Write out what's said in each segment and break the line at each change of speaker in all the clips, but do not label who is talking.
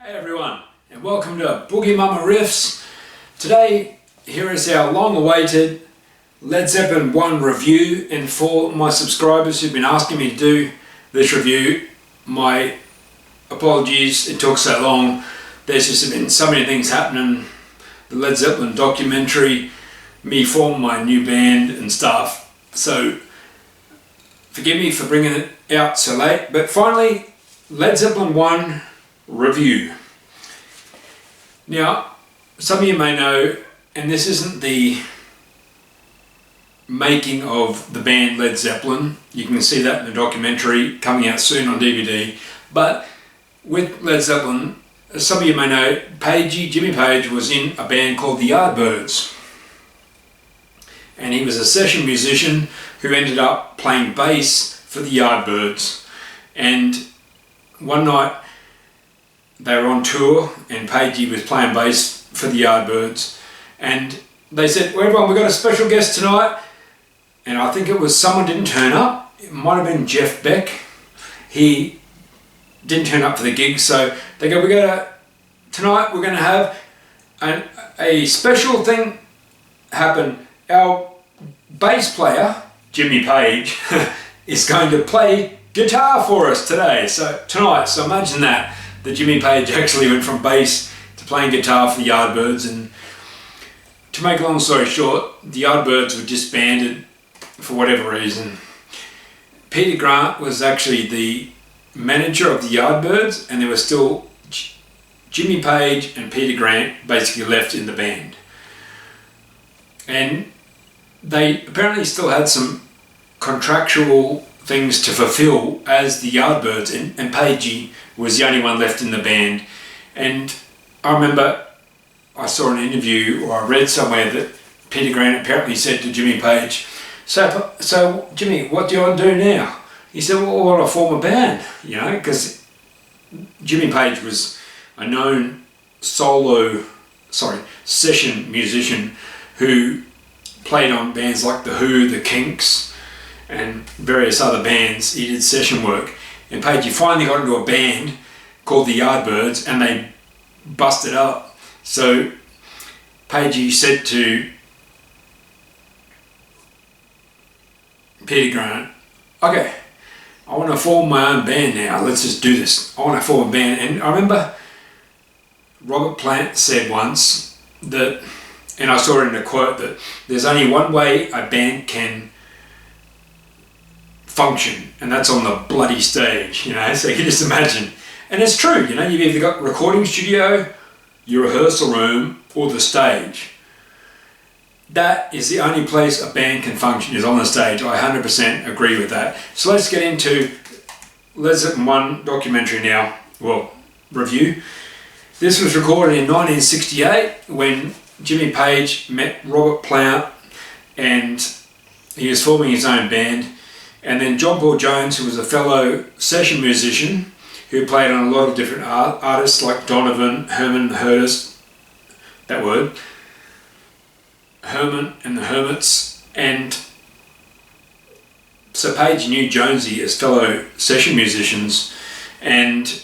Hey everyone, and welcome to Boogie Mama Riffs. Today, here is our long-awaited Led Zeppelin 1 review, and for my subscribers who've been asking me to do this review, my apologies, it took so long. There's just been so many things happening. The Led Zeppelin documentary, me forming my new band and stuff. So, forgive me for bringing it out so late, but finally, Led Zeppelin 1 review. Now, some of you may know, and this isn't the making of the band Led Zeppelin. You can see that in the documentary coming out soon on DVD. But with Led Zeppelin, as some of you may know, Jimmy Page was in a band called the Yardbirds. And he was a session musician who ended up playing bass for the Yardbirds. And one night they were on tour and Pagey was playing bass for the Yardbirds, and they said, well, everyone, we've got a special guest tonight, and I think it was someone didn't turn up. It might have been Jeff Beck. He didn't turn up for the gig, so they go, tonight we're going to have a special thing happen. Our bass player, Jimmy Page, is going to play guitar for us tonight. So imagine that Jimmy Page actually went from bass to playing guitar for the Yardbirds. And to make a long story short, the Yardbirds were disbanded for whatever reason. Peter Grant was actually the manager of the Yardbirds, and there was still Jimmy Page and Peter Grant basically left in the band. And they apparently still had some contractual things to fulfill as the Yardbirds, and Pagey was the only one left in the band. And I remember I saw an interview, or I read somewhere, that Peter Grant apparently said to Jimmy Page, so Jimmy, what do you want to do now? He said, well, I want to form a band, because Jimmy Page was a known session musician who played on bands like The Who, The Kinks, and various other bands. He did session work. And Pagey finally got into a band called the Yardbirds, and they busted up. So Pagey said to Peter Grant, okay, I want to form my own band now. Let's just do this. I want to form a band. And I remember Robert Plant said once that, and I saw it in a quote, that there's only one way a band can function, and that's on the bloody stage, so you can just imagine. And it's true, you've either got recording studio, your rehearsal room, or the stage. That is the only place a band can function, is on the stage. I 100% agree with that. So let's get into Led Zeppelin 1 documentary now, review. This was recorded in 1968 when Jimmy Page met Robert Plant, and he was forming his own band. And then John Paul Jones, who was a fellow session musician who played on a lot of different artists like Donovan, Herman, the Hermits, Herman and the Hermits. And so Page knew Jonesy as fellow session musicians, and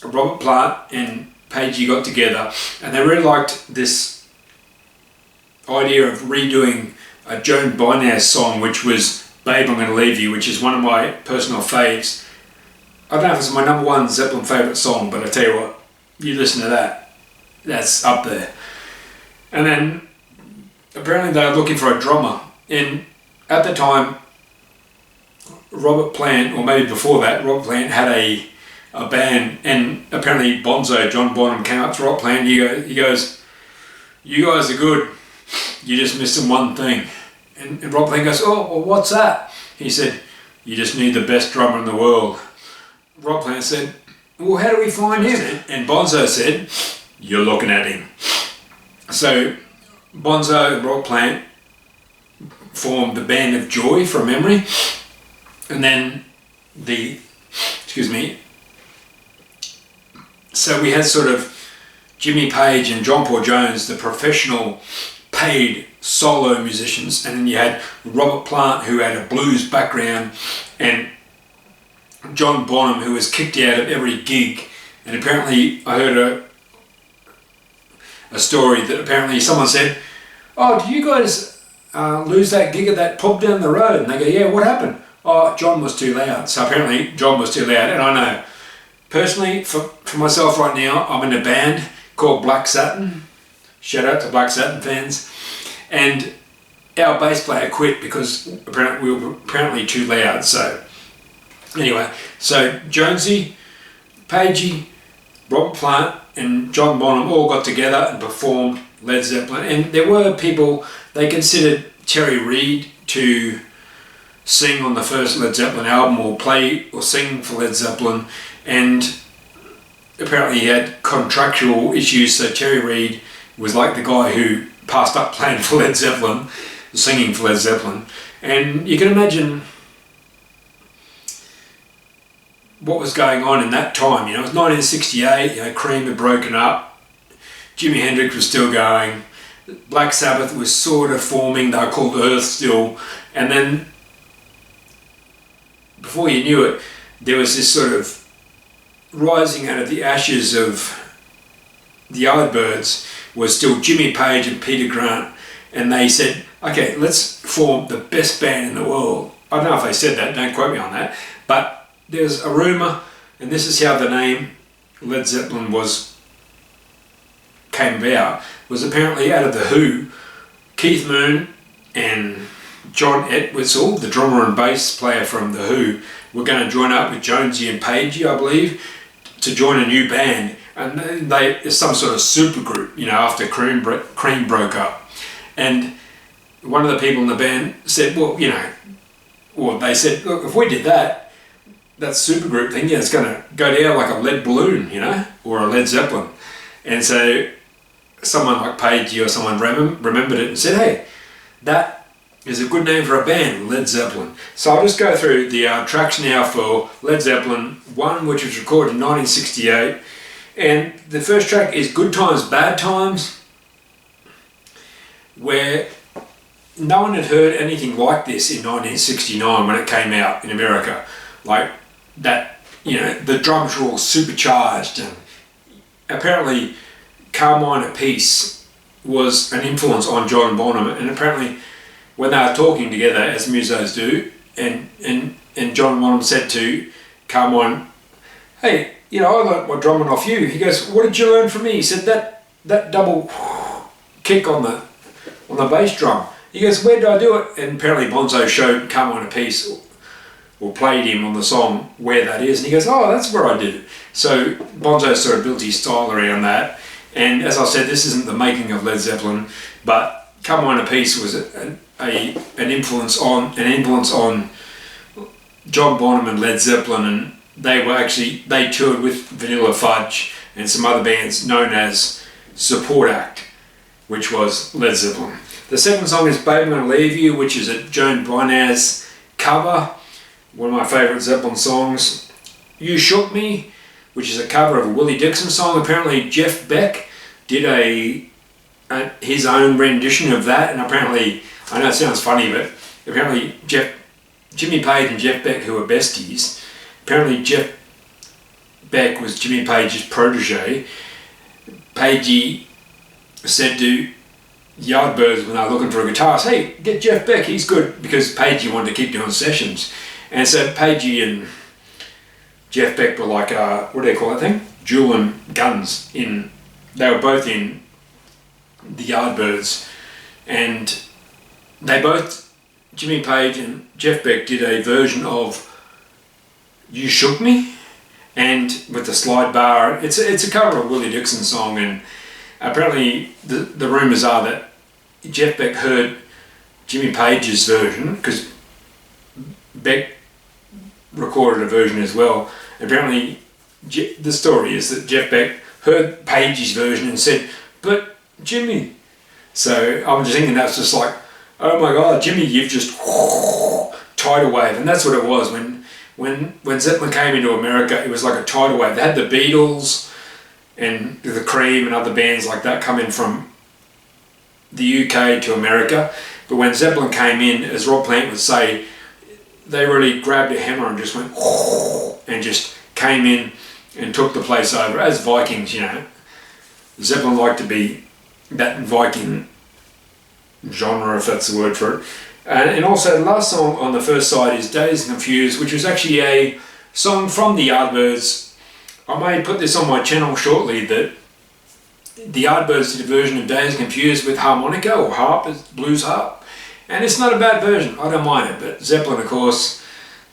Robert Plant and Pagey got together, and they really liked this idea of redoing a Joan Baez song, which was Babe, I'm Gonna Leave You, which is one of my personal faves. I don't know if it's my number one Zeppelin favourite song, but I tell you what, you listen to that, that's up there. And then apparently they were looking for a drummer, and at the time Robert Plant, or maybe before that, Robert Plant had a band, and apparently Bonzo, John Bonham, came up to Robert Plant. He goes, you guys are good, you just missing one thing. And Rob Plant goes, oh, well, what's that? He said, you just need the best drummer in the world. Rob Plant said, well, how do we find him? And Bonzo said, you're looking at him. So Bonzo and Rob Plant formed the Band of Joy from memory. And then so we had sort of Jimmy Page and John Paul Jones, the professional paid solo musicians, and then you had Robert Plant, who had a blues background, and John Bonham, who was kicked out of every gig And apparently I heard a story that apparently someone said, "Oh, do you guys lose that gig at that pub down the road?" And they go, "Yeah, what happened?" "Oh, John was too loud." So apparently John was too loud. And I know, personally, for myself right now, I'm in a band called Black Satin. Shout out to Black Satin fans. And our bass player quit because apparently we were apparently too loud. So anyway, so Jonesy, Pagey, Robert Plant and John Bonham all got together and performed Led Zeppelin. And there were people, they considered Terry Reid to sing on the first Led Zeppelin album or play or sing for Led Zeppelin, and apparently he had contractual issues, so Terry Reid was like the guy who passed up playing for Led Zeppelin, singing for Led Zeppelin. And you can imagine what was going on in that time. It was 1968, Cream had broken up, Jimi Hendrix was still going, Black Sabbath was sort of forming, they were called Earth still, and then before you knew it, there was this sort of rising out of the ashes of the Yardbirds was still Jimmy Page and Peter Grant, and they said, okay, let's form the best band in the world. I don't know if they said that, don't quote me on that, but there's a rumour, and this is how the name Led Zeppelin came about, was apparently out of the Who, Keith Moon and John Entwistle, the drummer and bass player from the Who, were going to join up with Jonesy and Pagey, I believe, to join a new band. And it's some sort of super group, after Cream broke up. And one of the people in the band said, they said, look, if we did that super group thing, it's going to go down like a lead balloon, or a Led Zeppelin. And so someone like Pagey or someone remembered it and said, hey, that is a good name for a band, Led Zeppelin. So I'll just go through the tracks now for Led Zeppelin 1, which was recorded in 1968. And the first track is Good Times, Bad Times, where no one had heard anything like this in 1969 when it came out in America. Like that, the drums were all supercharged, and apparently Carmine Apiece was an influence on John Bonham, and apparently when they were talking together, as musos do, and John Bonham said to Carmine, hey, I learnt my drumming off you. He goes, what did you learn from me? He said, that double kick on the bass drum. He goes, where did I do it? And apparently Bonzo showed Carmine Apiece, or played him on the song where that is, and he goes, oh, that's where I did it. So Bonzo sort of built his style around that. And as I said, this isn't the making of Led Zeppelin, but Carmine Apiece was an influence on John Bonham and Led Zeppelin, and they toured with Vanilla Fudge and some other bands known as Support Act, which was Led Zeppelin. The second song is Babe, I'm Gonna Leave You, which is a Joan Baez cover, one of my favourite Zeppelin songs. You Shook Me, which is a cover of a Willie Dixon song. Apparently Jeff Beck did his own rendition of that, and apparently, I know it sounds funny, but apparently Jimmy Page and Jeff Beck, who are besties, apparently Jeff Beck was Jimmy Page's protege. Pagey said to Yardbirds when they were looking for a guitarist, hey, get Jeff Beck, he's good, because Pagey wanted to keep doing sessions. And so Pagey and Jeff Beck were like, what do they call that thing? Dueling guns. They were both in the Yardbirds, and they both, Jimmy Page and Jeff Beck, did a version of You Shook Me, and with the slide bar. It's a cover of a Willie Dixon song, and apparently the rumours are that Jeff Beck heard Jimmy Page's version, because Beck recorded a version as well. Apparently the story is that Jeff Beck heard Page's version and said, but Jimmy. So I'm just thinking that's just like, oh my God, Jimmy, you've just tidal wave. And that's what it was. When Zeppelin came into America, it was like a tidal wave. They had the Beatles and the Cream and other bands like that come in from the UK to America. But when Zeppelin came in, as Rob Plant would say, they really grabbed a hammer and just went and just came in and took the place over as Vikings, you know. Zeppelin liked to be that Viking genre, if that's the word for it. And also the last song on the first side is Dazed and Confused, which was actually a song from the Yardbirds. I may put this on my channel shortly, that the Yardbirds did a version of Dazed and Confused with harmonica or harp, blues harp. And it's not a bad version, I don't mind it, but Zeppelin, of course,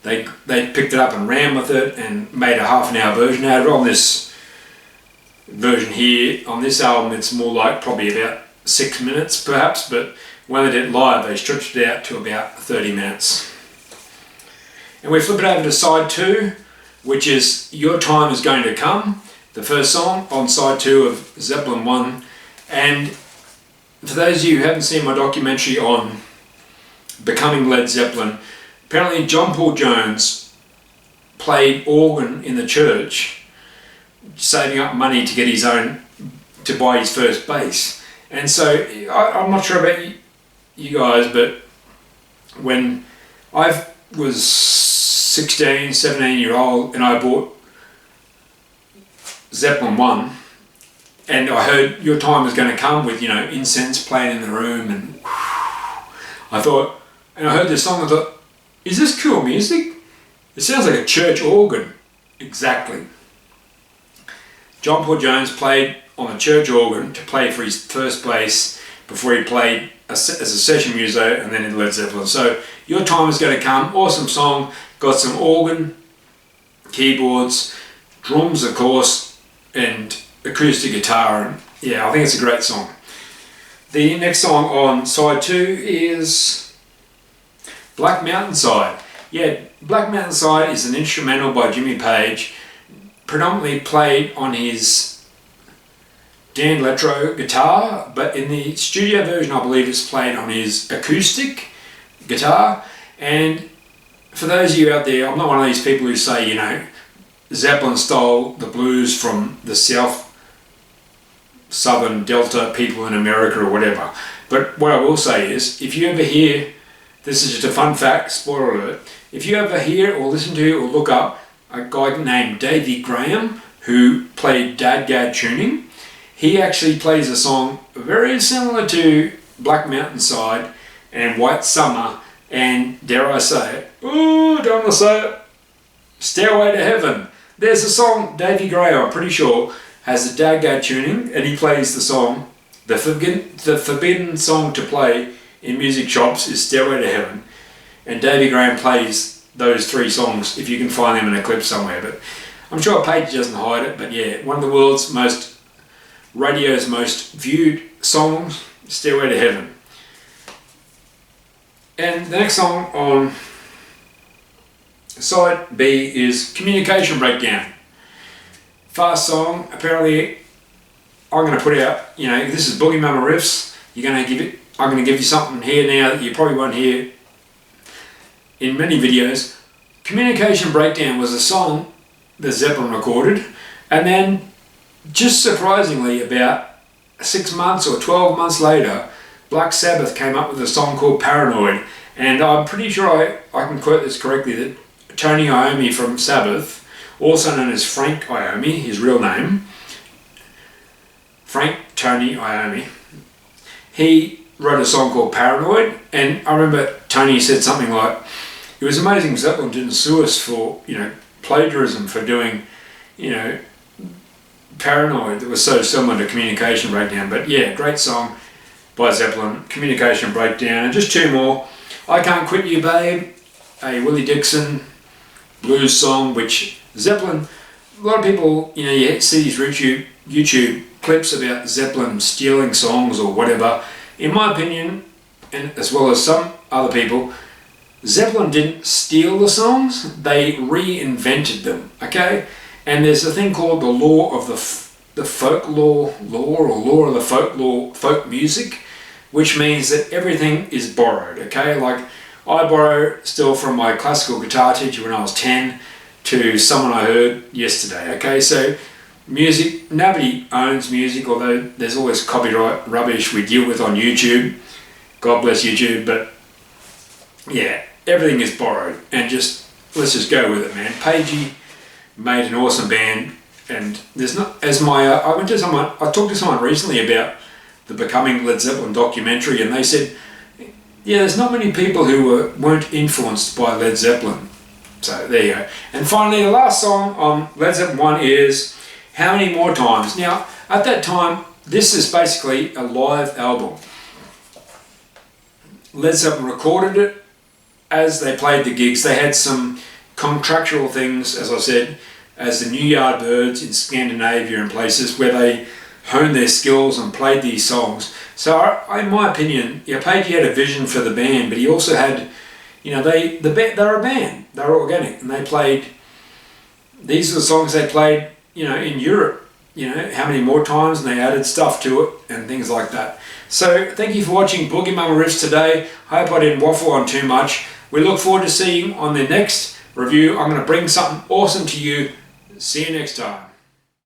they picked it up and ran with it and made a half-an-hour version out of it. On this version here, on this album, it's more like probably about 6 minutes perhaps, but when they did it live, they stretched it out to about 30 minutes. And we flip it over to side 2, which is Your Time Is Going to Come, the first song on side 2 of Zeppelin 1. And for those of you who haven't seen my documentary on becoming Led Zeppelin, apparently John Paul Jones played organ in the church, saving up money to get his own, to buy his first bass. And so I'm not sure about you guys, but when I was 16, 17 year old and I bought Zeppelin 1 and I heard Your Time Is Going to Come with, you know, incense playing in the room, and I thought, and I heard this song, I thought, is this cool music? It sounds like a church organ. Exactly. John Paul Jones played on a church organ to play for his first bass before he played as a session muso and then in Led Zeppelin. So Your Time Is Going to Come, awesome song, got some organ, keyboards, drums of course, and acoustic guitar, and yeah, I think it's a great song. The next song on side 2 is Black Mountainside. Yeah, Black Mountainside is an instrumental by Jimmy Page, predominantly played on his Dan Letro guitar, but in the studio version I believe it's played on his acoustic guitar. And for those of you out there, I'm not one of these people who say, you know, Zeppelin stole the blues from the southern delta people in America or whatever. But what I will say is, if you ever hear, this is just a fun fact, spoiler alert, if you ever hear or listen to or look up a guy named Davy Graham who played Dadgad tuning, he actually plays a song very similar to Black Mountainside and White Summer and, dare I say it, ooh, don't want to say it, Stairway to Heaven. There's a song, Davy Graham, I'm pretty sure, has the Dadgad tuning, and he plays the song, the forbidden song to play in music shops is Stairway to Heaven. And Davy Graham plays those 3 songs, if you can find them in a clip somewhere. But I'm sure Page doesn't hide it, but yeah, one of the world's radio's most viewed songs, Stairway to Heaven. And the next song on side B is Communication Breakdown. Fast song, apparently I'm going to put out, you know, this is Boogie Mama riffs, I'm going to give you something here now that you probably won't hear in many videos. Communication Breakdown was a song that Zeppelin recorded, and then just surprisingly about 6 months or 12 months later, Black Sabbath came up with a song called Paranoid, and I'm pretty sure I can quote this correctly, that Tony Iommi from Sabbath, also known as Frank Iommi, his real name, Frank Tony Iommi, he wrote a song called Paranoid, and I remember Tony said something like, it was amazing Zeppelin didn't sue us for, you know, plagiarism for doing, you know, Paranoid that was so similar to Communication Breakdown. But yeah, great song by Zeppelin, Communication Breakdown. And just 2 more, I Can't Quit You Babe, a Willie Dixon blues song, which Zeppelin, a lot of people, you know, you see these YouTube clips about Zeppelin stealing songs or whatever. In my opinion, and as well as some other people, Zeppelin didn't steal the songs, they reinvented them, okay? And there's a thing called the law of the folklore, law of the folk music, which means that everything is borrowed, okay? Like, I borrow still from my classical guitar teacher when I was 10 to someone I heard yesterday, okay? So music, nobody owns music, although there's always copyright rubbish we deal with on YouTube. God bless YouTube, but yeah, everything is borrowed, and let's just go with it, man. Pagey made an awesome band And there's not as my I went to someone. I talked to someone recently about the Becoming Led Zeppelin documentary, and they said, yeah, there's not many people who weren't influenced by Led Zeppelin. So there you go. And finally, the last song on Led Zeppelin 1 is How Many More Times. Now, at that time, this is basically a live album. Led Zeppelin recorded it as they played the gigs. They had some contractual things, as I said, as the New Yardbirds in Scandinavia and places where they honed their skills and played these songs. So in my opinion, Page had a vision for the band, but he also had, they're a band. They were organic, and they played, these are the songs they played, in Europe, how many more times, and they added stuff to it and things like that. So thank you for watching Boogie Mama Riffs today. I hope I didn't waffle on too much. We look forward to seeing you on the next review. I'm going to bring something awesome to you. See you next time.